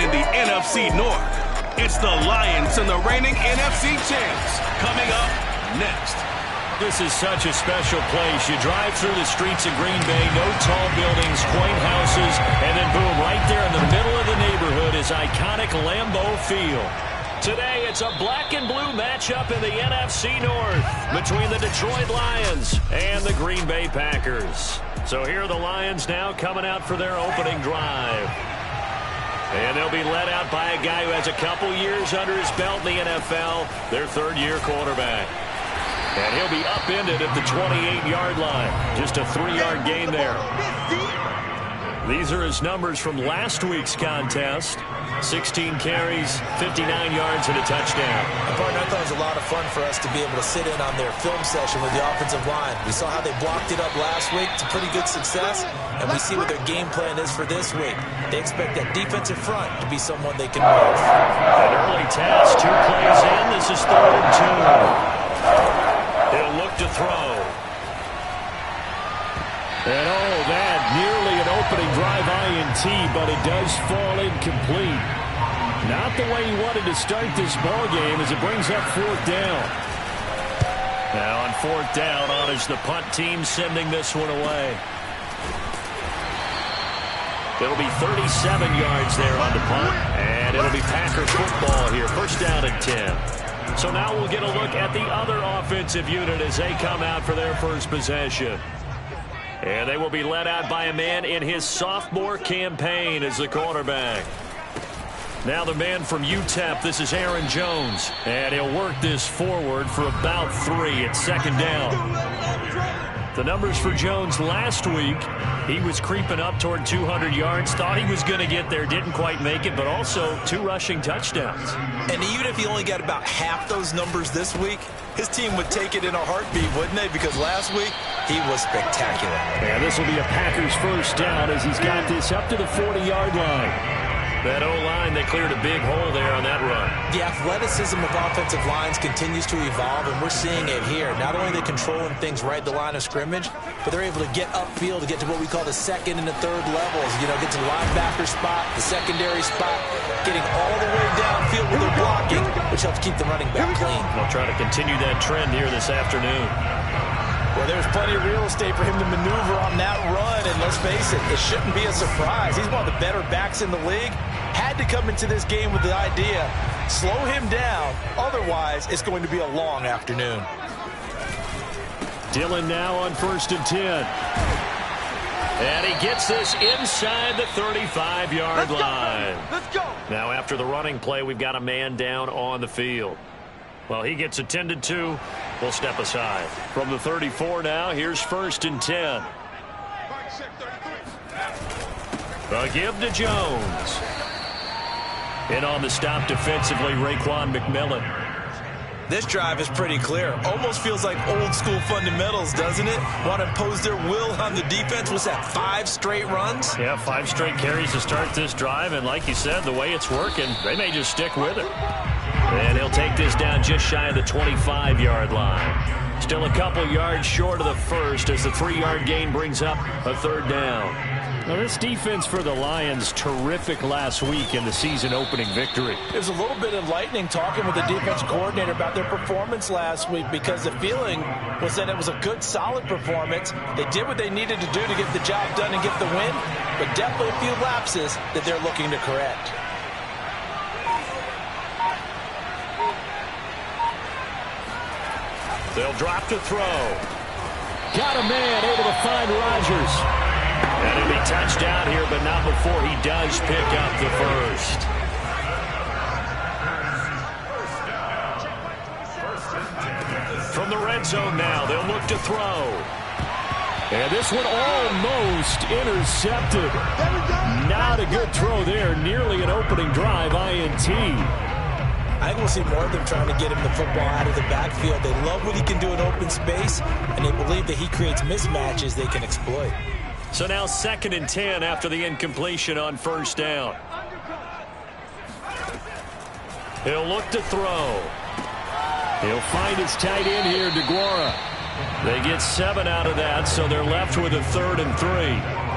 in the NFC North. It's the Lions and the reigning NFC champs. Coming up next. This is such a special place. You drive through the streets of Green Bay, no tall buildings, quaint houses, and then boom, right there in the middle of the neighborhood is iconic Lambeau Field. Today, it's a black and blue matchup in the NFC North between the Detroit Lions and the Green Bay Packers. So here are the Lions now coming out for their opening drive. And they'll be led out by a guy who has a couple years under his belt in the NFL, their third-year quarterback. And he'll be upended at the 28-yard line. Just a 3-yard gain there. These are his numbers from last week's contest. 16 carries, 59 yards, and a touchdown. And partner, I thought it was a lot of fun for us to be able to sit in on their film session with the offensive line. We saw how they blocked it up last week to pretty good success, and we see what their game plan is for this week. They expect that defensive front to be someone they can move. An early test, 2 plays in. This is 3rd and 2. He'll look to throw. And that nearly an opening drive INT, but it does fall incomplete. Not the way he wanted to start this ball game as it brings up 4th down. Now on 4th down, honors the punt team sending this one away. It'll be 37 yards there on the punt, and it'll be Packer football here. 1st down and 10. So now we'll get a look at the other offensive unit as they come out for their first possession. And they will be led out by a man in his sophomore campaign as the quarterback. Now the man from UTEP, this is Aaron Jones. And he'll work this forward for about 3 at 2nd down. The numbers for Jones last week, he was creeping up toward 200 yards. Thought he was going to get there, didn't quite make it, but also 2 rushing touchdowns. And even if he only got about half those numbers this week, his team would take it in a heartbeat, wouldn't they? Because last week, he was spectacular. And this will be a Packers 1st down as he's got this up to the 40-yard line. That O-line, they cleared a big hole there on that run. The athleticism of offensive lines continues to evolve, and we're seeing it here. Not only are they controlling things right at the line of scrimmage, but they're able to get upfield to get to what we call the 2nd and the 3rd levels. You know, get to the linebacker spot, the secondary spot, getting all the way downfield with their blocking, which helps keep the running back clean. We'll try to continue that trend here this afternoon. Well, there's plenty of real estate for him to maneuver on that run, and let's face it, it shouldn't be a surprise. He's one of the better backs in the league. Had to come into this game with the idea, slow him down, otherwise it's going to be a long afternoon. Dillon now on 1st and 10. And he gets this inside the 35-yard line. Let's go. Now after the running play, we've got a man down on the field. Well, he gets attended to. We'll step aside. From the 34 now, here's 1st and 10. The give to Jones. And on the stop defensively, Raekwon McMillan. This drive is pretty clear. Almost feels like old school fundamentals, doesn't it? Want to impose their will on the defense. Was that 5 straight runs? Yeah, 5 straight carries to start this drive. And like you said, the way it's working, they may just stick with it. And he'll take this down just shy of the 25-yard line. Still a couple yards short of the first as the 3-yard gain brings up a 3rd down. Now this defense for the Lions, terrific last week in the season opening victory. It was a little bit enlightening talking with the defense coordinator about their performance last week, because the feeling was that it was a good, solid performance. They did what they needed to do to get the job done and get the win, but definitely a few lapses that they're looking to correct. They'll drop to throw. Got a man able to find Rodgers. And he'll be touchdown here, but not before he does pick up the first. From the red zone now, they'll look to throw. And this one almost intercepted. Not a good throw there. Nearly an opening drive, INT. I think we'll see more of them trying to get him the football out of the backfield. They love what he can do in open space, and they believe that he creates mismatches they can exploit. So now 2nd and 10 after the incompletion on 1st down. He'll look to throw. He'll find his tight end here, DeGuara. They get 7 out of that, so they're left with a 3rd and 3.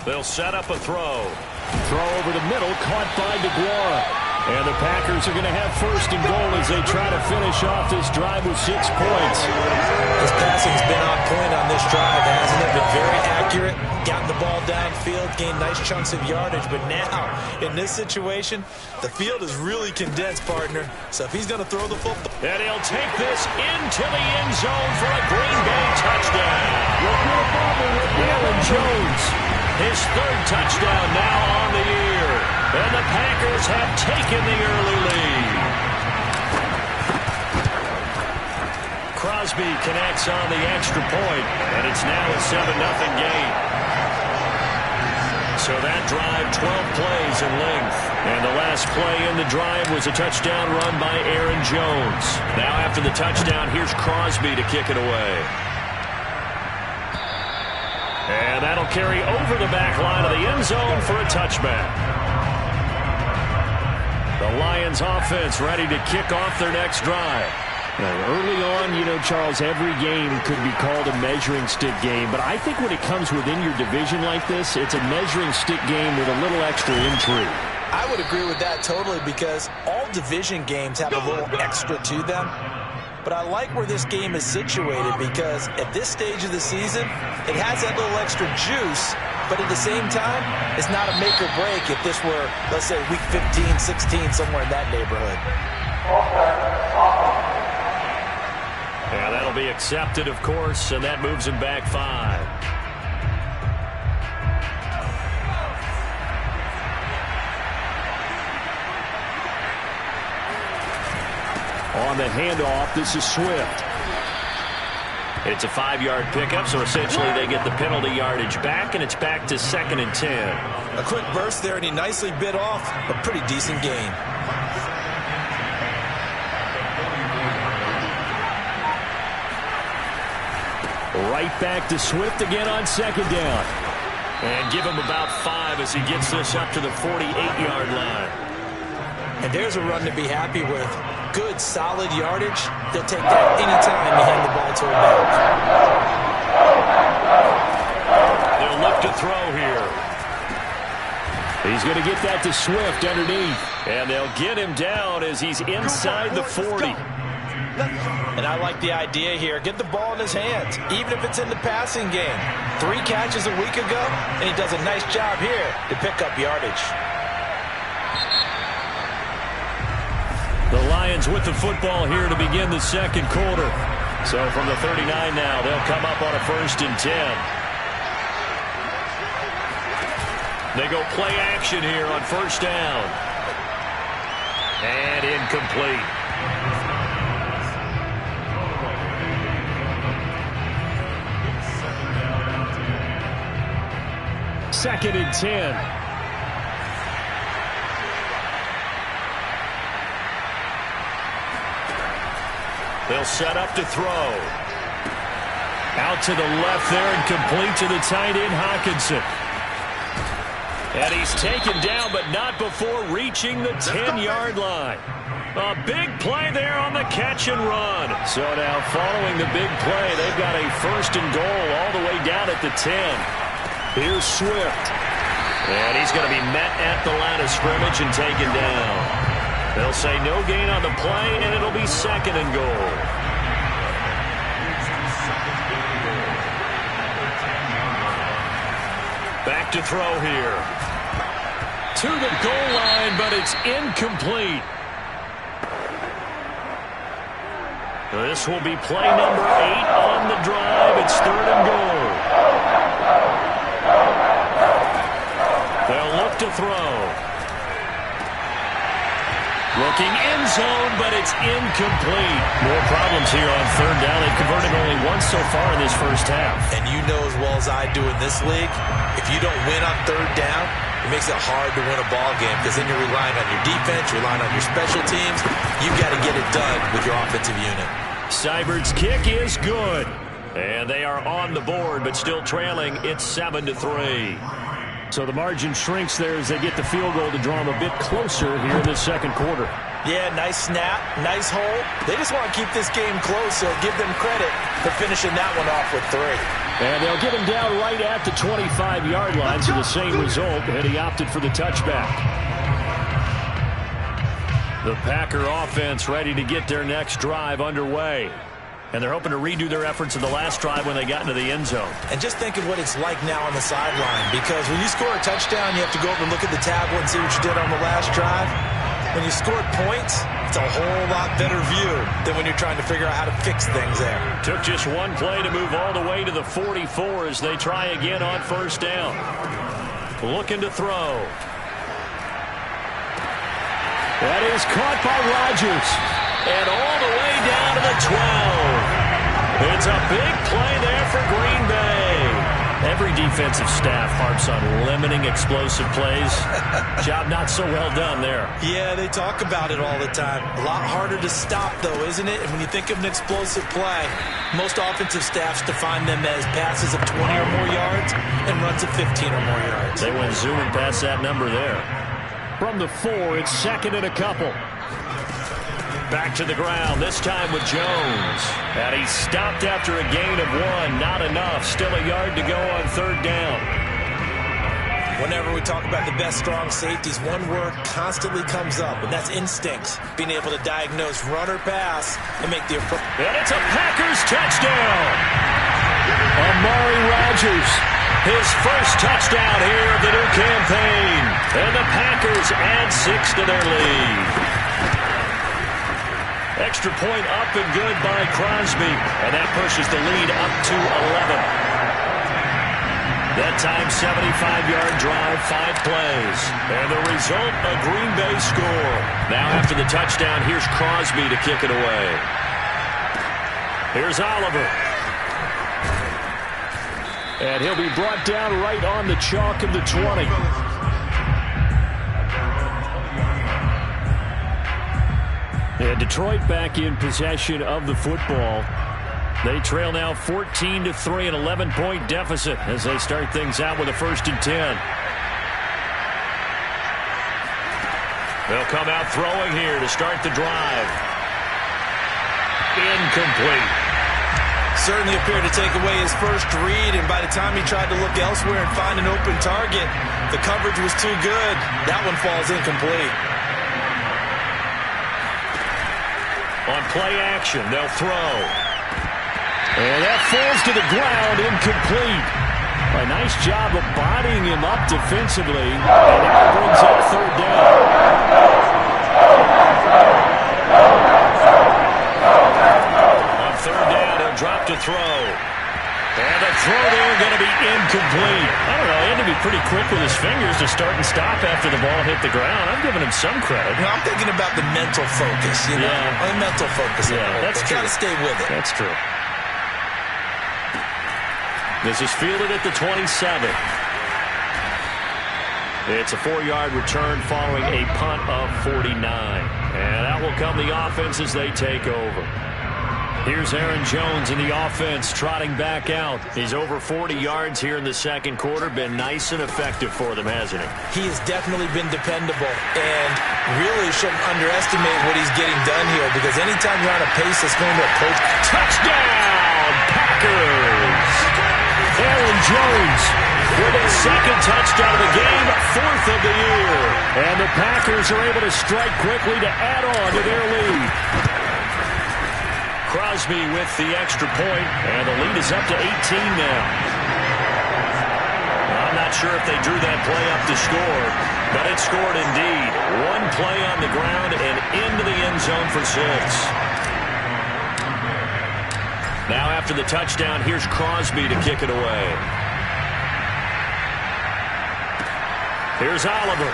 They'll set up a throw. Throw over the middle, caught by DeGuara. And the Packers are going to have first and goal as they try to finish off this drive with 6 points. His passing's been on point on this drive, hasn't it? Been very accurate, gotten the ball downfield, gained nice chunks of yardage. But now, in this situation, the field is really condensed, partner. So if he's going to throw the football. And he'll take this into the end zone for a Green Bay touchdown. Aaron Jones, his 3rd touchdown now on the year. And the Packers have taken the early lead. Crosby connects on the extra point, and it's now a 7-0 game. So that drive, 12 plays in length. And the last play in the drive was a touchdown run by Aaron Jones. Now after the touchdown, here's Crosby to kick it away. And that'll carry over the back line of the end zone for a touchback. The Lions offense ready to kick off their next drive. Early on, you know, Charles, every game could be called a measuring stick game. But I think when it comes within your division like this, it's a measuring stick game with a little extra intrigue. I would agree with that totally because all division games have a little extra to them. But I like where this game is situated because at this stage of the season, it has that little extra juice. But at the same time, it's not a make or break if this were, let's say, week 15, 16, somewhere in that neighborhood. Yeah, that'll be accepted, of course, and that moves him back 5. On the handoff, this is Swift. It's a 5-yard pickup, so essentially they get the penalty yardage back, and it's back to 2nd and 10. A quick burst there, and he nicely bit off a pretty decent gain. Right back to Swift again on 2nd down. And give him about 5 as he gets this up to the 48-yard line. And there's a run to be happy with. Good, solid yardage. They'll take that anytime you hand the ball to a back. They'll look to throw here. He's going to get that to Swift underneath. And they'll get him down as he's inside the 40. And I like the idea here. Get the ball in his hands, even if it's in the passing game. 3 catches a week ago, and he does a nice job here to pick up yardage. The Lions with the football here to begin the 2nd quarter. So from the 39 now, they'll come up on a 1st and 10. They go play action here on 1st down. And incomplete. Second and 10. They'll set up to throw. Out to the left there and complete to the tight end, Hockenson. And he's taken down, but not before reaching the 10-yard line. A big play there on the catch and run. So now following the big play, they've got a 1st and goal all the way down at the 10. Here's Swift. And he's going to be met at the line of scrimmage and taken down. They'll say no gain on the play, and it'll be 2nd and goal. Back to throw here. To the goal line, but it's incomplete. This will be play number 8 on the drive. It's 3rd and goal. They'll look to throw. Looking end zone, but it's incomplete. More problems here on 3rd down. They've converted only once so far in this first half. And you know as well as I do in this league, if you don't win on 3rd down, it makes it hard to win a ball game because then you're relying on your defense, relying on your special teams. You've got to get it done with your offensive unit. Seibert's kick is good. And they are on the board, but still trailing. It's 7-3. So the margin shrinks there as they get the field goal to draw them a bit closer here in the 2nd quarter. Yeah, nice snap, nice hole. They just want to keep this game close, so give them credit for finishing that one off with 3. And they'll get him down right at the 25-yard line, so the same result, and he opted for the touchback. The Packer offense ready to get their next drive underway. And they're hoping to redo their efforts of the last drive when they got into the end zone. And just think of what it's like now on the sideline, because when you score a touchdown, you have to go over and look at the tablet and see what you did on the last drive. When you scored points, it's a whole lot better view than when you're trying to figure out how to fix things there. Took just one play to move all the way to the 44 as they try again on first down. Looking to throw. That is caught by Rodgers. And all the way down to the 12. It's a big play there for Green Bay. Every defensive staff harps on limiting explosive plays. Job not so well done there. Yeah, they talk about it all the time. A lot harder to stop, though, isn't it? And when you think of an explosive play, most offensive staffs define them as passes of 20 or more yards and runs of 15 or more yards. They went zooming past that number there. From the 4, it's second and a couple. Back to the ground, this time with Jones. And he stopped after a gain of 1. Not enough. Still a yard to go on third down. Whenever we talk about the best strong safeties, one word constantly comes up, and that's instincts. Being able to diagnose run or pass and make the appropriate. And it's a Packers touchdown. Amari Rodgers, his first touchdown here of the new campaign. And the Packers add 6 to their lead. Extra point up and good by Crosby. And that pushes the lead up to 11. That time, 75-yard drive, 5 plays. And the result, a Green Bay score. Now after the touchdown, here's Crosby to kick it away. Here's Oliver. And he'll be brought down right on the chalk of the 20. And Detroit back in possession of the football. They trail now 14-3, an 11-point deficit as they start things out with a 1st and 10. They'll come out throwing here to start the drive. Incomplete. Certainly appeared to take away his first read, and by the time he tried to look elsewhere and find an open target, the coverage was too good. That one falls incomplete. On play action, they'll throw. And that falls to the ground, incomplete. A nice job of bodying him up defensively. And that brings up third down. On third down, he'll drop to throw. And the throw there going to be incomplete. I don't know, he had to be pretty quick with his fingers to start and stop after the ball hit the ground. I'm giving him some credit. Well, I'm thinking about the mental focus, you know? The mental focus. Yeah, that's true. Got to stay with it. That's true. This is fielded at the 27. It's a 4-yard return following a punt of 49. And that will come the offense as they take over. Here's Aaron Jones in the offense trotting back out. He's over 40 yards here in the second quarter. Been nice and effective for them, hasn't he? He has definitely been dependable and really shouldn't underestimate what he's getting done here, because anytime you're on a pace that's going to approach. Touchdown, Packers! Aaron Jones with his second touchdown of the game, 4th of the year. And the Packers are able to strike quickly to add on to their lead. Crosby with the extra point, and the lead is up to 18 now. I'm not sure if they drew that play up to score, but it scored indeed. One play on the ground and into the end zone for 6. Now after the touchdown, here's Crosby to kick it away. Here's Oliver.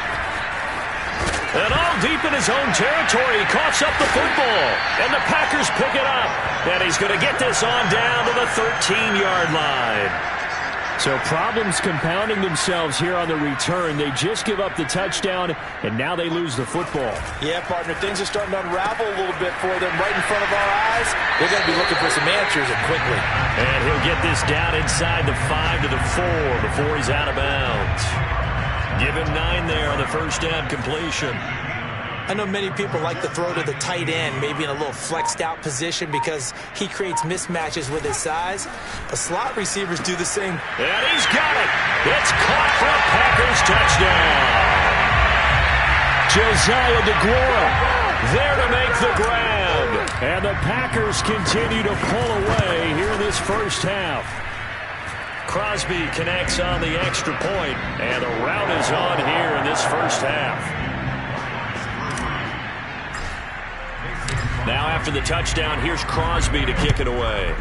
And all deep in his own territory, he coughs up the football. And the Packers pick it up. And he's going to get this on down to the 13-yard line. So problems compounding themselves here on the return. They just give up the touchdown, and now they lose the football. Yeah, partner, things are starting to unravel a little bit for them right in front of our eyes. They're going to be looking for some answers, and quickly. And he'll get this down inside the 5 to the 4 before he's out of bounds. Give him 9 there on the first down completion. I know many people like to throw to the tight end, maybe in a little flexed out position because he creates mismatches with his size. But slot receivers do the same. And he's got it. It's caught for a Packers touchdown. Josiah DeGuara there to make the grab. And the Packers continue to pull away here in this first half. Crosby connects on the extra point, and the rout is on here in this first half. Now after the touchdown, here's Crosby to kick it away.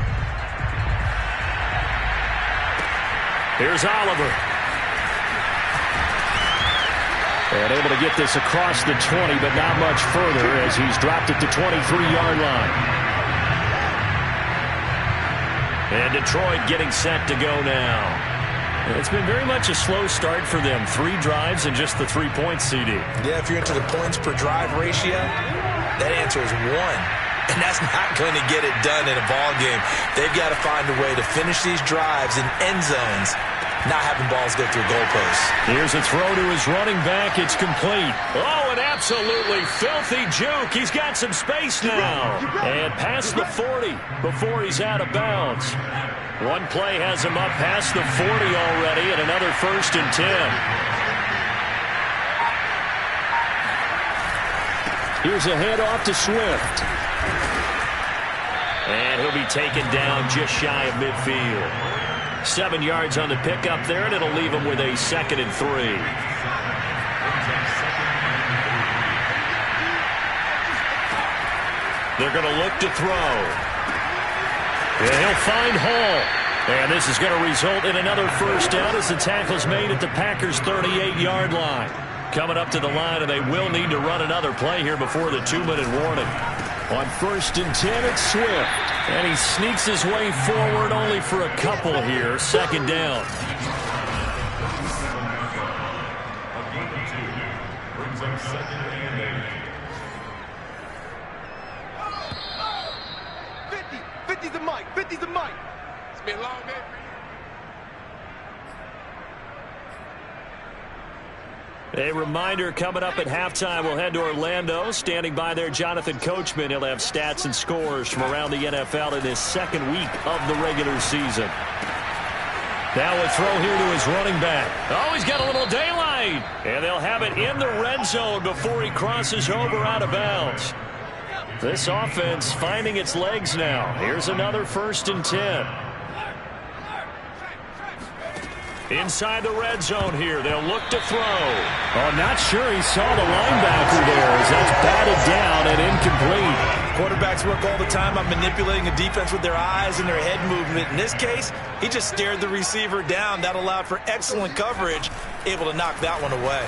Here's Oliver. And able to get this across the 20, but not much further as he's dropped at the 23-yard line. And Detroit getting set to go now. It's been very much a slow start for them. 3 drives and just the 3 points, CD. Yeah, if you're into the points per drive ratio, that answer is 1. And that's not going to get it done in a ball game. They've got to find a way to finish these drives in end zones, not having balls go through goalposts. Here's a throw to his running back. It's complete. Oh, an absolutely filthy juke. He's got some space now. And past the 40 before he's out of bounds. One play has him up past the 40 already, and another 1st and 10. Here's a handoff to Swift. And he'll be taken down just shy of midfield. 7 yards on the pickup there, and it'll leave him with a 2nd and 3. They're going to look to throw. And he'll find Hall. And this is going to result in another first down as the tackle's made at the Packers' 38-yard line. Coming up to the line, and they will need to run another play here before the 2-minute warning. On 1st and 10, it's Swift. And he sneaks his way forward only for a couple here. 2nd down. A gain of 2 brings up 2nd and 8. 50's the mic. 50's the mic. It's been a long day. A reminder coming up at halftime. We'll head to Orlando. Standing by there, Jonathan Coachman. He'll have stats and scores from around the NFL in this 2nd week of the regular season. Now a throw here to his running back. Oh, he's got a little daylight. And they'll have it in the red zone before he crosses over out of bounds. This offense finding its legs now. Here's another 1st and 10. Inside the red zone here. They'll look to throw. Oh, not sure he saw the linebacker there as that's batted down and incomplete. Quarterbacks work all the time on manipulating a defense with their eyes and their head movement. In this case, he just stared the receiver down. That allowed for excellent coverage, able to knock that one away.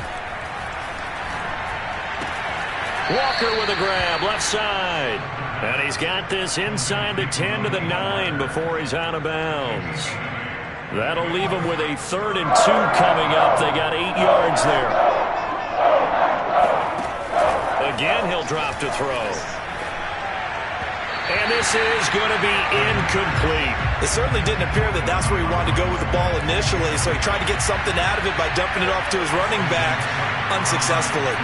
Walker with a grab, left side. And he's got this inside the 10 to the 9 before he's out of bounds. That'll leave him with a 3rd and 2 coming up. They got 8 yards there. Again, he'll drop to throw. And this is going to be incomplete. It certainly didn't appear that that's where he wanted to go with the ball initially, so he tried to get something out of it by dumping it off to his running back unsuccessfully.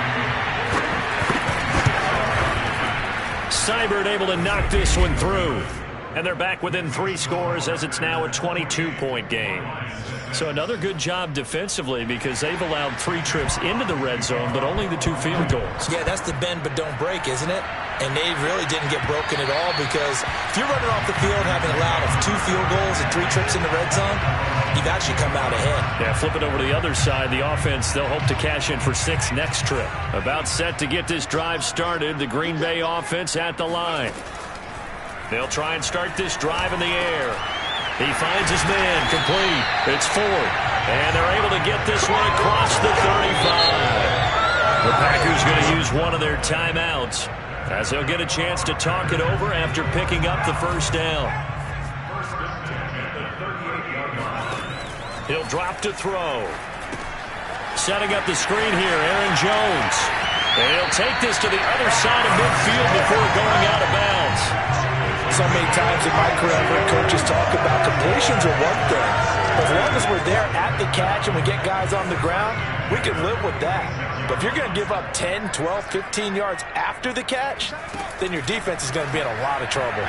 Seibert able to knock this one through. And they're back within 3 scores as it's now a 22-point game. So another good job defensively because they've allowed 3 trips into the red zone, but only the 2 field goals. Yeah, that's the bend but don't break, isn't it? And they really didn't get broken at all because if you're running off the field having allowed 2 field goals and 3 trips in the red zone, you've actually come out ahead. Yeah, flip it over to the other side. The offense, they'll hope to cash in for 6 next trip. About set to get this drive started. The Green Bay offense at the line. They'll try and start this drive in the air. He finds his man, complete. It's 4th. And they're able to get this one across the 35. The Packers going to use one of their timeouts as they'll get a chance to talk it over after picking up the first down. He'll drop to throw. Setting up the screen here, Aaron Jones. And he'll take this to the other side of midfield before going out of bounds. So many times in my career, I've heard coaches talk about completions are one thing. As long as as we're there at the catch and we get guys on the ground, we can live with that. But if you're going to give up 10, 12, 15 yards after the catch, then your defense is going to be in a lot of trouble.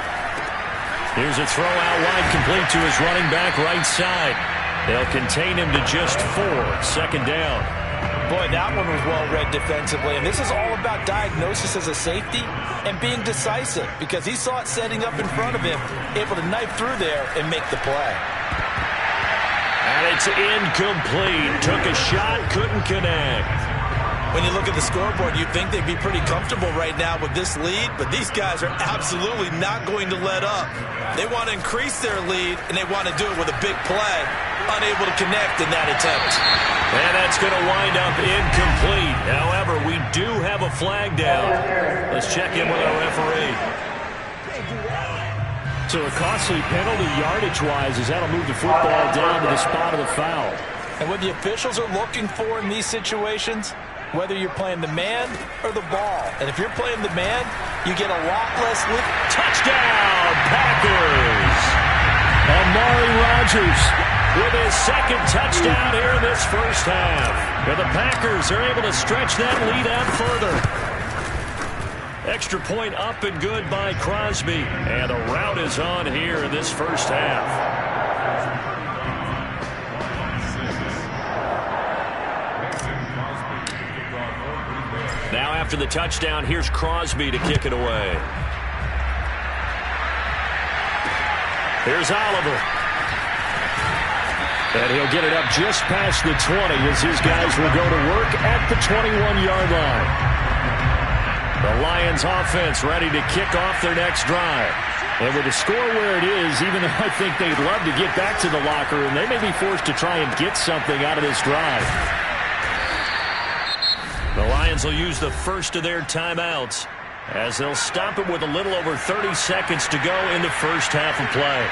Here's a throw out wide, complete to his running back right side. They'll contain him to just 4. Second down. Boy, that one was well read defensively. And this is all about diagnosis as a safety and being decisive, because he saw it setting up in front of him, able to knife through there and make the play. And it's incomplete. Took a shot, couldn't connect. When you look at the scoreboard, you'd think they'd be pretty comfortable right now with this lead, but these guys are absolutely not going to let up. They want to increase their lead, and they want to do it with a big play. Unable to connect in that attempt. And that's going to wind up incomplete. However, we do have a flag down. Let's check in with our referee. So a costly penalty yardage-wise, as that'll move the football down to the spot of the foul. And what the officials are looking for in these situations, whether you're playing the man or the ball. And if you're playing the man, you get a lot less loop. Touchdown, Packers! Amari Rodgers with his second touchdown here in this first half. And the Packers are able to stretch that lead out further. Extra point up and good by Crosby. And the rout is on here in this first half. Now after the touchdown, here's Crosby to kick it away. Here's Oliver. And he'll get it up just past the 20 as his guys will go to work at the 21-yard line. The Lions offense ready to kick off their next drive. And with the score where it is, even though I think they'd love to get back to the locker room, they may be forced to try and get something out of this drive. The Lions will use the first of their timeouts as they'll stop it with a little over 30 seconds to go in the first half of play.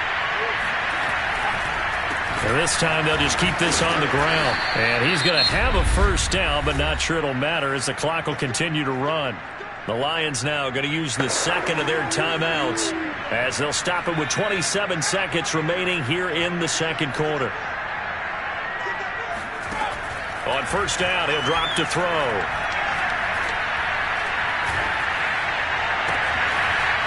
And this time they'll just keep this on the ground. And he's going to have a first down, but not sure it'll matter as the clock will continue to run. The Lions now going to use the second of their timeouts as they'll stop it with 27 seconds remaining here in the second quarter. On first down, he'll drop to throw.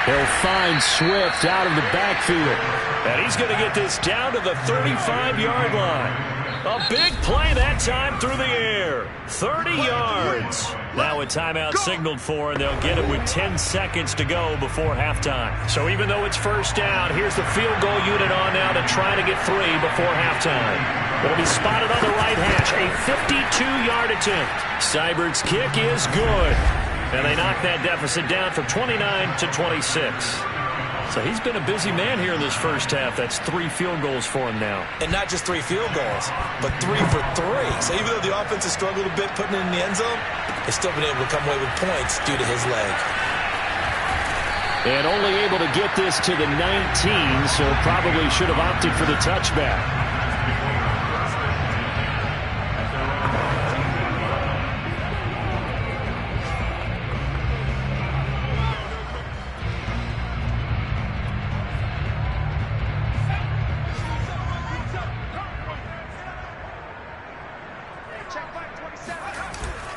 He'll find Swift out of the backfield. And he's going to get this down to the 35-yard line. A big play that time through the air. 30 yards. Now a timeout signaled for, and they'll get it with 10 seconds to go before halftime. So even though it's first down, here's the field goal unit on now to try to get 3 before halftime. It'll be spotted on the right hash. A 52-yard attempt. Seibert's kick is good. And they knock that deficit down from 29 to 26. So he's been a busy man here in this first half. That's 3 field goals for him now. And not just 3 field goals, but 3 for 3. So even though the offense has struggled a bit putting it in the end zone, they've still been able to come away with points due to his leg. And only able to get this to the 19, so probably should have opted for the touchback.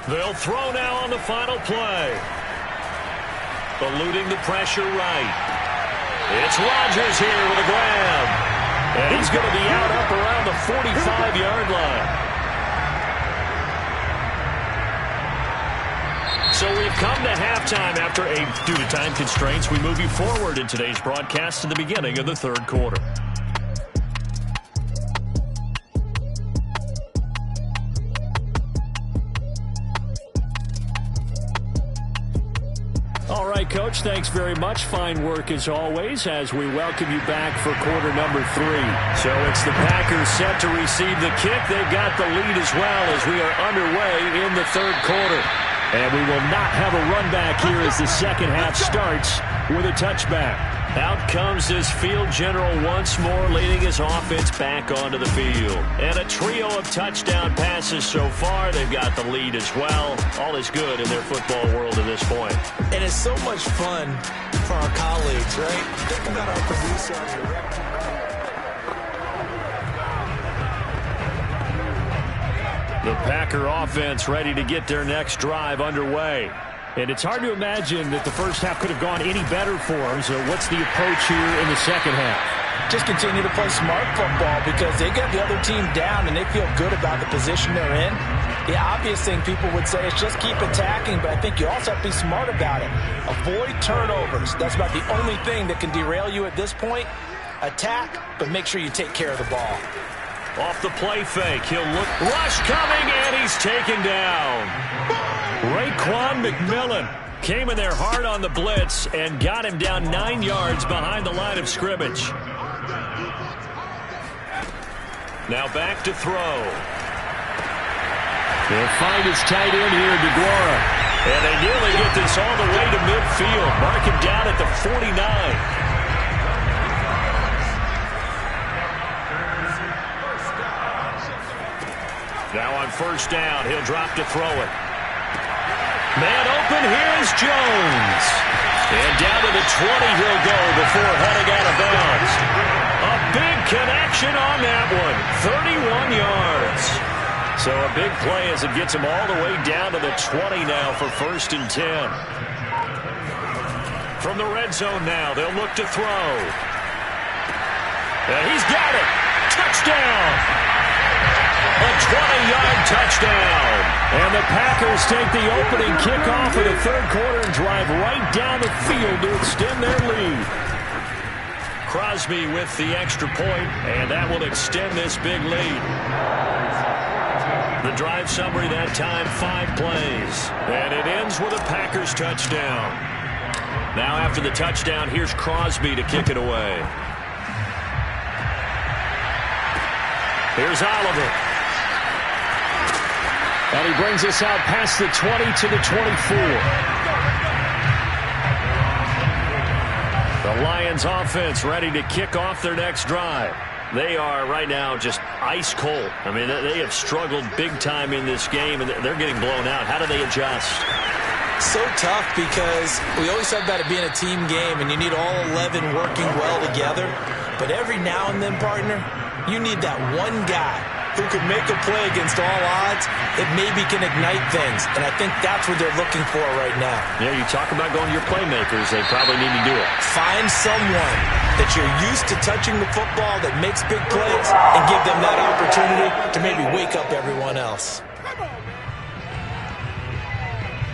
They'll throw now on the final play. Eluding the pressure right. It's Rodgers here with a grab. And he's going to be out up around the 45-yard line. So we've come to halftime after due to time constraints, we move you forward in today's broadcast to the beginning of the third quarter. All right, Coach, thanks very much. Fine work as always as we welcome you back for quarter number 3. So it's the Packers set to receive the kick. They've got the lead as well as we are underway in the third quarter. And we will not have a run back here as the second half starts with a touchback. Out comes this field general once more, leading his offense back onto the field. And a trio of touchdown passes so far. They've got the lead as well. All is good in their football world at this point. And it's so much fun for our colleagues, right? Think about our producer on your The Packer offense ready to get their next drive underway. And it's hard to imagine that the first half could have gone any better for them. So what's the approach here in the second half? Just continue to play smart football because they get the other team down and they feel good about the position they're in. The obvious thing people would say is just keep attacking, but I think you also have to be smart about it. Avoid turnovers. That's about the only thing that can derail you at this point. Attack, but make sure you take care of the ball. Off the play fake, he'll look. Rush coming, and he's taken down. Raekwon McMillan came in there hard on the blitz and got him down 9 yards behind the line of scrimmage. Now back to throw. He'll find his tight end here, DeGuara. And they nearly get this all the way to midfield. Mark him down at the 49. Now on first down, he'll drop to throw it. Man open, here's Jones. And down to the 20 he'll go before heading out of bounds. A big connection on that one. 31 yards. So a big play as it gets him all the way down to the 20 now for 1st and 10. From the red zone now, they'll look to throw. And he's got it. Touchdown. A 20-yard touchdown. And the Packers take the opening kickoff of the third quarter and drive right down the field to extend their lead. Crosby with the extra point, and that will extend this big lead. The drive summary that time, 5 plays. And it ends with a Packers touchdown. Now after the touchdown, here's Crosby to kick it away. Here's Oliver. And he brings us out past the 20 to the 24. The Lions offense ready to kick off their next drive. They are right now just ice cold. I mean, they have struggled big time in this game, and they're getting blown out. How do they adjust? So tough because we always talk about it being a team game, and you need all 11 working well together. But every now and then, partner, you need that one guy who could make a play against all odds that maybe can ignite things. And I think that's what they're looking for right now. Yeah, you talk about going to your playmakers. They probably need to do it. Find someone that you're used to touching the football that makes big plays and give them that opportunity to maybe wake up everyone else.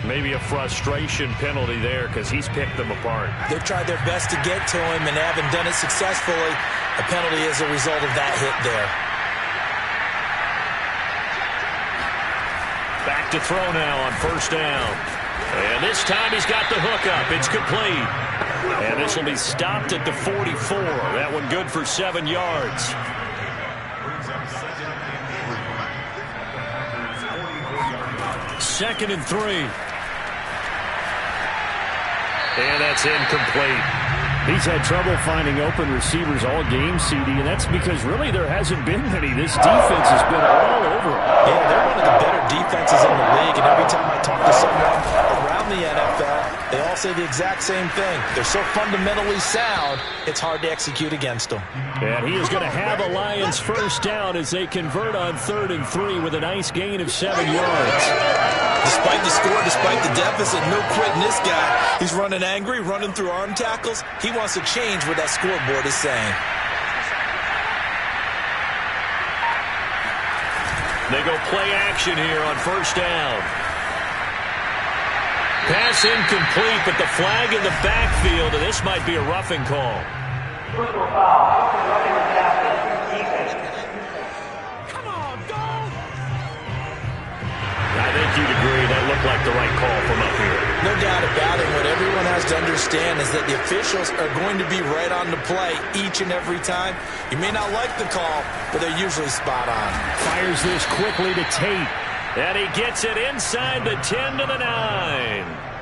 Maybe a frustration penalty there because he's picked them apart. They've tried their best to get to him and haven't done it successfully. A penalty is a result of that hit there. Back to throw now on first down. And this time he's got the hook up. It's complete. And this will be stopped at the 44. That one good for 7 yards. Second and 3. And that's incomplete. He's had trouble finding open receivers all game, CD, and that's because really there hasn't been many. This defense has been all over him. Yeah, they're one of the better defenses in the league, and every time I talk to someone around the NFL, they all say the exact same thing. They're so fundamentally sound, it's hard to execute against them. And he is going to have a Lions first down as they convert on 3rd and 3 with a nice gain of 7 yards. Despite the score, despite the deficit, no quitting this guy. He's running angry, running through arm tackles. He wants to change what that scoreboard is saying. They go play action here on first down. Pass incomplete, but the flag in the backfield, and this might be a roughing call. I think you'd agree that looked like the right call from up here. No doubt about it. What everyone has to understand is that the officials are going to be right on the play each and every time. You may not like the call, but they're usually spot on. Fires this quickly to Tate. And he gets it inside the 10 to the 9.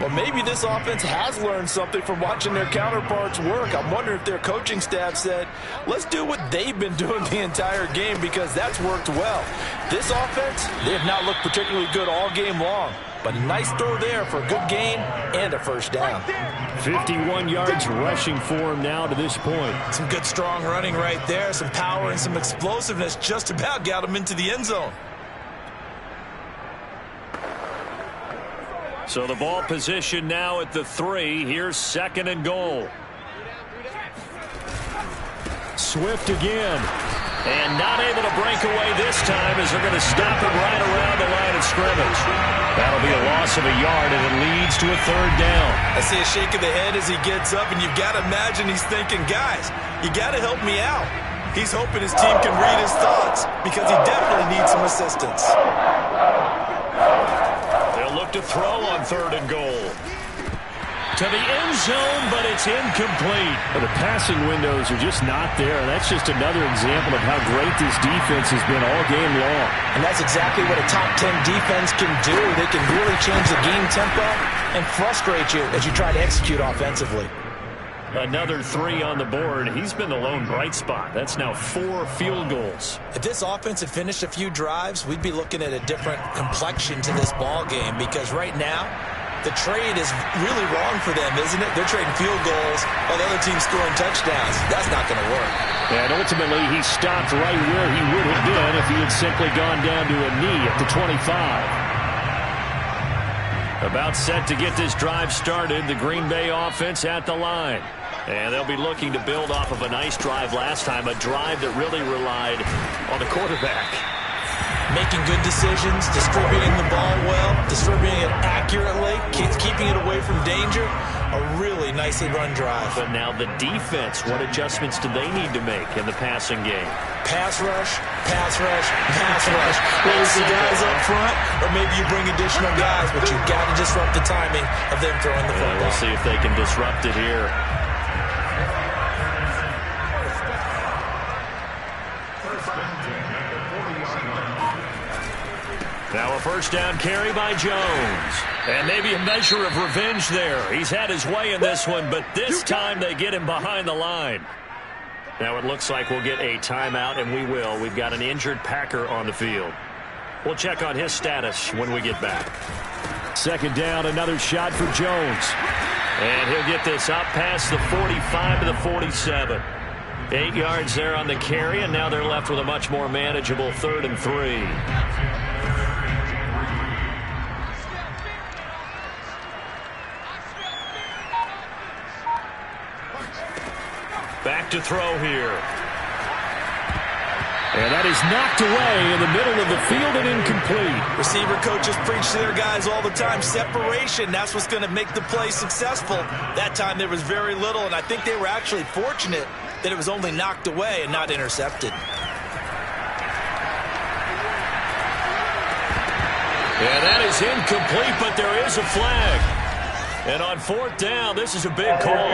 Well, maybe this offense has learned something from watching their counterparts work. I'm wondering if their coaching staff said, let's do what they've been doing the entire game because that's worked well. This offense, they have not looked particularly good all game long. But a nice throw there for a good gain and a first down. 51 yards rushing for him now to this point. Some good strong running right there. Some power and some explosiveness just about got him into the end zone. So the ball position now at the 3. Here's 2nd and goal. Swift again. And not able to break away this time as they're going to stop it right around the line of scrimmage. That'll be a loss of a yard, and it leads to a 3rd down. I see a shake of the head as he gets up, and you've got to imagine he's thinking, guys, you got to help me out. He's hoping his team can read his thoughts because he definitely needs some assistance. They'll look to throw on 3rd and goal. To the end zone, but it's incomplete. Well, the passing windows are just not there. That's just another example of how great this defense has been all game long. And that's exactly what a top 10 defense can do. They can really change the game tempo and frustrate you as you try to execute offensively. Another 3 on the board. He's been the lone bright spot. That's now 4 field goals. If this offense had finished a few drives, we'd be looking at a different complexion to this ball game because right now, the trade is really wrong for them, isn't it? They're trading field goals while the other team's scoring touchdowns. That's not going to work. And ultimately, he stopped right where he would have been if he had simply gone down to a knee at the 25. About set to get this drive started. The Green Bay offense at the line. And they'll be looking to build off of a nice drive last time, a drive that really relied on the quarterback. Making good decisions, distributing the ball well, distributing it accurately, keeping it away from danger. A really nicely run drive. But now the defense, what adjustments do they need to make in the passing game? Pass rush, pass rush, pass rush. Whether it's the guys up front or maybe you bring additional guys, but you've got to disrupt the timing of them throwing the football. We'll see if they can disrupt it here. Now a 1st down carry by Jones. And maybe a measure of revenge there. He's had his way in this one, but this time they get him behind the line. Now it looks like we'll get a timeout, and we will. We've got an injured Packer on the field. We'll check on his status when we get back. 2nd down, another shot for Jones. And he'll get this up past the 45 to the 47. 8 yards there on the carry, and now they're left with a much more manageable 3rd and 3. Back to throw here. And that is knocked away in the middle of the field and incomplete. Receiver coaches preach to their guys all the time. Separation, that's what's going to make the play successful. That time there was very little, and I think they were actually fortunate that it was only knocked away and not intercepted. Yeah, that is incomplete, but there is a flag. And on 4th down, this is a big call.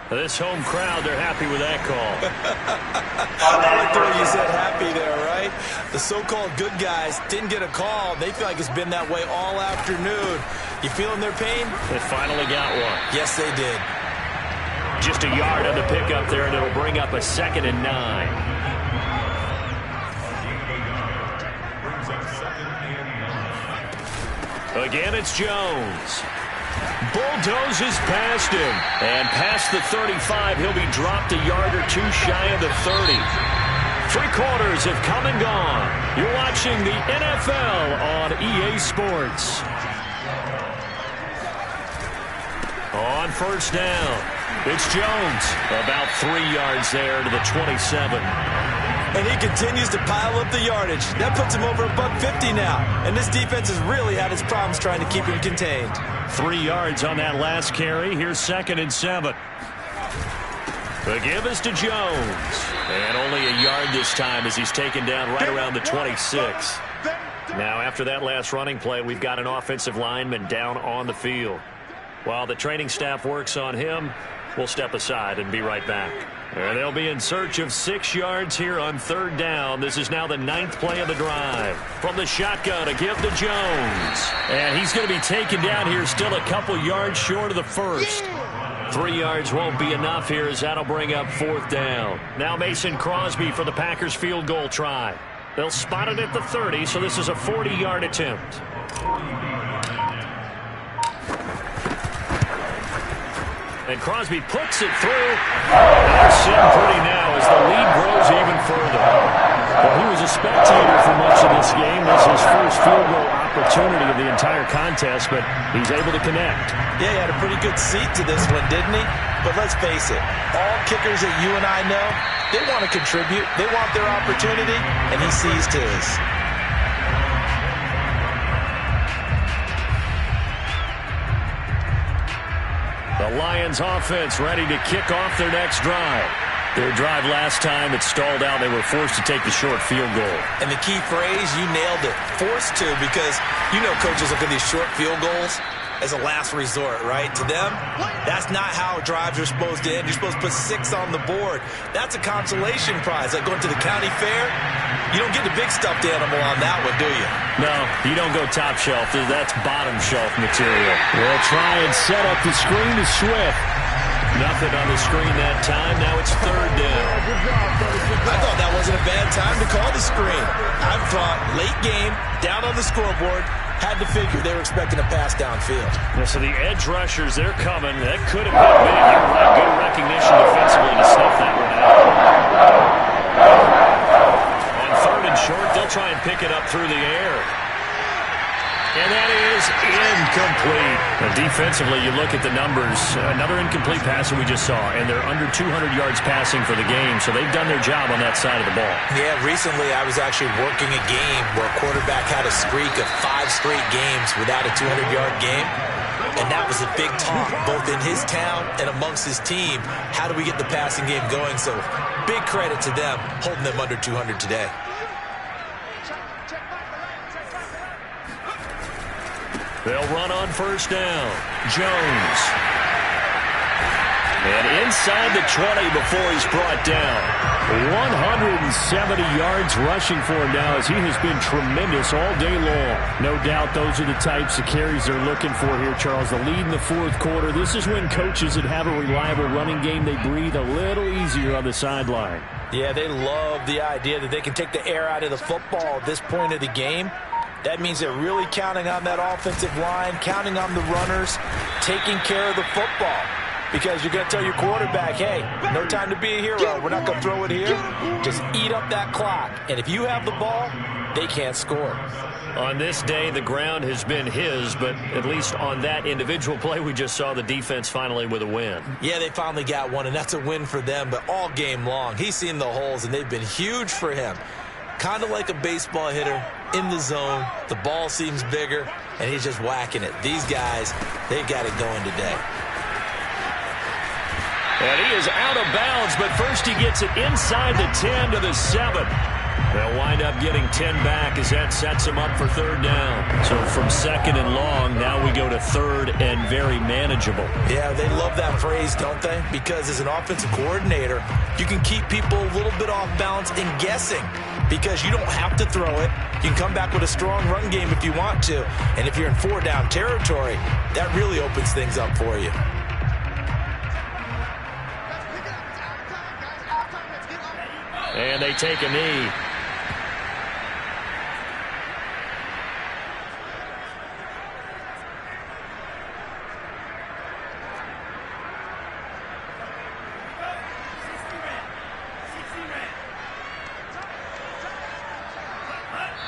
This home crowd, they're happy with that call. I like the way you said happy there, right? The so-called good guys didn't get a call. They feel like it's been that way all afternoon. You feeling their pain? They finally got one. Yes, they did. Just a yard on the pickup there, and it'll bring up a 2nd and 9. Again, it's Jones. Bulldozes past him. And past the 35, he'll be dropped a yard or 2 shy of the 30. 3 quarters have come and gone. You're watching the NFL on EA Sports. On 1st down, it's Jones. About 3 yards there to the 27. And he continues to pile up the yardage. That puts him over $150 now. And this defense has really had its problems trying to keep him contained. 3 yards on that last carry. Here's 2nd and 7. The give is to Jones. And only a yard this time as he's taken down right around the 26. Now, after that last running play, we've got an offensive lineman down on the field. While the training staff works on him, we'll step aside and be right back. And they'll be in search of 6 yards here on 3rd down. This is now the 9th play of the drive. From the shotgun, a give to Jones. And he's going to be taken down here still a couple yards short of the 1st. 3 yards won't be enough here as that'll bring up 4th down. Now Mason Crosby for the Packers field goal try. They'll spot it at the 30, so this is a 40-yard attempt. And Crosby puts it through. They're sitting pretty now as the lead grows even further. Well, he was a spectator for much of this game. This is his first field pass, but he's able to connect. Yeah, he had a pretty good seat to this one, didn't he? But let's face it, all kickers that you and I know, they want to contribute. They want their opportunity, and he seized his. The Lions offense ready to kick off their next drive. Their drive last time, it stalled out. They were forced to take the short field goal. And the key phrase, you nailed it, forced to, because you know coaches look at these short field goals as a last resort, right? To them, that's not how drives are supposed to end. You're supposed to put 6 on the board. That's a consolation prize. Like going to the county fair, you don't get the big stuffed animal on that one, do you? No, you don't go top shelf. That's bottom shelf material. They'll try and set up the screen to Swift. Nothing on the screen that time. Now it's third down. I thought that wasn't a bad time to call the screen. I thought late game, down on the scoreboard, had to figure they were expecting a pass downfield. Yeah, so the edge rushers, they're coming. That could have been big. You're right. Good recognition defensively to snuff that one out. On third and short, they'll try and pick it up through the air. And that is incomplete. Now, defensively, you look at the numbers. Another incomplete pass that we just saw, and they're under 200 yards passing for the game, so they've done their job on that side of the ball. Yeah, recently I was actually working a game where a quarterback had a streak of 5 straight games without a 200-yard game, and that was a big talk, both in his town and amongst his team. How do we get the passing game going? So big credit to them, holding them under 200 today. They'll run on first down. Jones. And inside the 20 before he's brought down. 170 yards rushing for him now, as he has been tremendous all day long. No doubt those are the types of carries they're looking for here, Charles. The lead in the fourth quarter. This is when coaches that have a reliable running game, they breathe a little easier on the sideline. Yeah, they love the idea that they can take the air out of the football at this point of the game. That means they're really counting on that offensive line, counting on the runners, taking care of the football. Because you're going to tell your quarterback, hey, no time to be a hero. We're not going to throw it here. Just eat up that clock. And if you have the ball, they can't score. On this day, the ground has been his, but at least on that individual play, we just saw the defense finally with a win. Yeah, they finally got one, and that's a win for them. But all game long, he's seen the holes, and they've been huge for him. Kind of like a baseball hitter in the zone. The ball seems bigger, and he's just whacking it. These guys, they've got it going today. And he is out of bounds, but first he gets it inside the 10 to the 7. They'll wind up getting 10 back as that sets him up for third down. So from second and long, now we go to third and very manageable. Yeah, they love that phrase, don't they? Because as an offensive coordinator, you can keep people a little bit off balance and guessing, because you don't have to throw it. You can come back with a strong run game if you want to. And if you're in 4-down territory, that really opens things up for you. And they take a knee.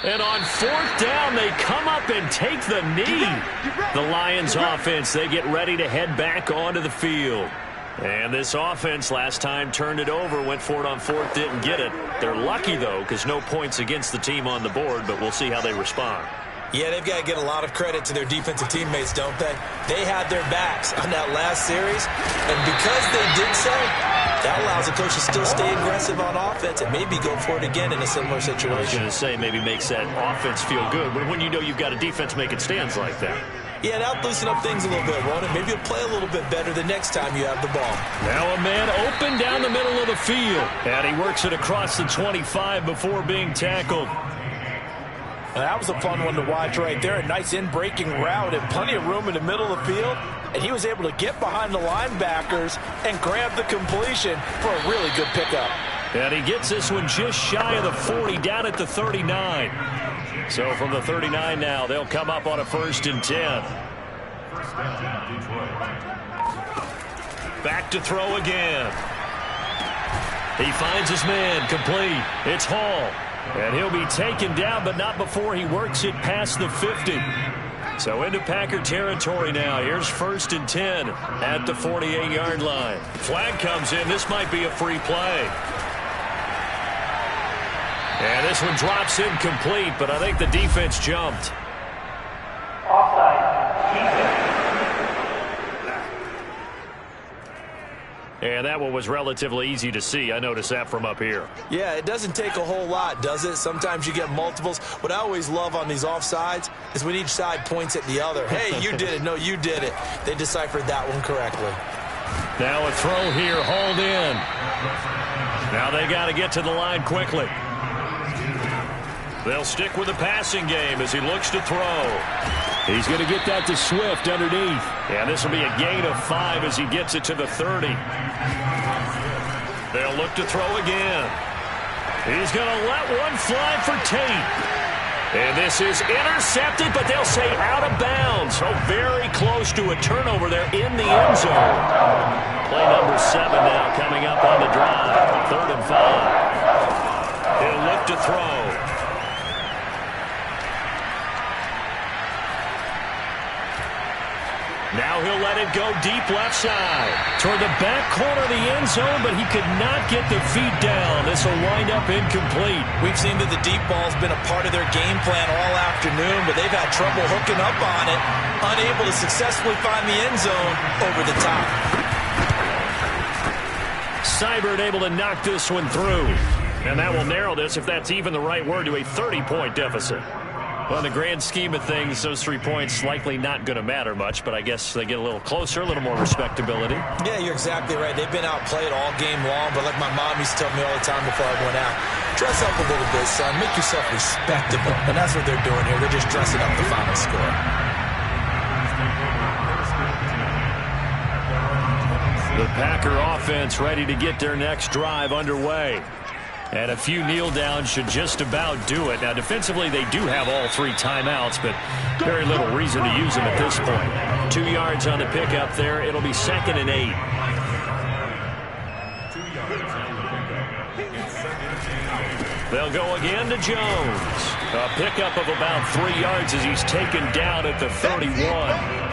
And on fourth down, they come up and take the knee. The Lions offense, they get ready to head back onto the field. And this offense last time turned it over, went for it on fourth, didn't get it. They're lucky, though, because no points against the team on the board, but we'll see how they respond. Yeah, they've got to get a lot of credit to their defensive teammates, don't they? They had their backs on that last series, and because they did so, that allows the coach to still stay aggressive on offense and maybe go for it again in a similar situation. I was going to say maybe makes that offense feel good, but when you know you've got a defense making stands like that. Yeah, that'll loosen up things a little bit, won't it? Maybe you'll play a little bit better the next time you have the ball. Now a man open down the middle of the field, and he works it across the 25 before being tackled. And that was a fun one to watch right there. A nice in-breaking route and plenty of room in the middle of the field. And he was able to get behind the linebackers and grab the completion for a really good pickup. And he gets this one just shy of the 40, down at the 39. So from the 39 now, they'll come up on a 1st and 10. Back to throw again. He finds his man, complete. It's Hall. And he'll be taken down, but not before he works it past the 50. So into Packer territory now. Here's 1st and 10 at the 48-yard line. Flag comes in. This might be a free play. And this one drops incomplete, but I think the defense jumped. And that one was relatively easy to see. I noticed that from up here. Yeah, it doesn't take a whole lot, does it? Sometimes you get multiples. What I always love on these offsides is when each side points at the other. Hey, you did it. No, you did it. They deciphered that one correctly. Now a throw here, hauled in. Now they got to get to the line quickly. They'll stick with the passing game as he looks to throw. He's going to get that to Swift underneath. And this will be a gain of 5 as he gets it to the 30. They'll look to throw again. He's going to let one fly for Tate. And this is intercepted, but they'll say out of bounds. So very close to a turnover there in the end zone. Play number 7 now coming up on the drive. 3rd and 5. He'll look to throw. Now he'll let it go deep left side. Toward the back corner of the end zone, but he could not get the feet down. This will wind up incomplete. We've seen that the deep ball's been a part of their game plan all afternoon, but they've had trouble hooking up on it. Unable to successfully find the end zone over the top. Seibert able to knock this one through. And that will narrow this, if that's even the right word, to a 30-point deficit. Well, in the grand scheme of things, those 3 points likely not going to matter much, but I guess they get a little closer, a little more respectability. Yeah, you're exactly right. They've been outplayed all game long, but like my mom used to tell me all the time before I went out, dress up a little bit, son. Make yourself respectable. And that's what they're doing here. They're just dressing up the final score. The Packer offense ready to get their next drive underway. And a few kneel downs should just about do it. Now, defensively, they do have all 3 timeouts, but very little reason to use them at this point. 2 yards on the pickup there. It'll be 2nd and 8. They'll go again to Jones. A pickup of about 3 yards as he's taken down at the 31.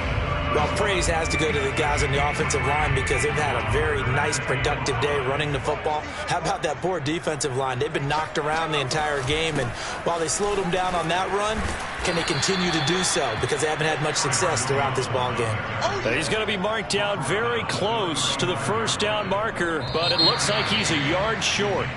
Well, praise has to go to the guys on the offensive line because they've had a very nice, productive day running the football. How about that poor defensive line? They've been knocked around the entire game, and while they slowed them down on that run, can they continue to do so? Because they haven't had much success throughout this ball game. He's going to be marked down very close to the 1st down marker, but it looks like he's a yard short.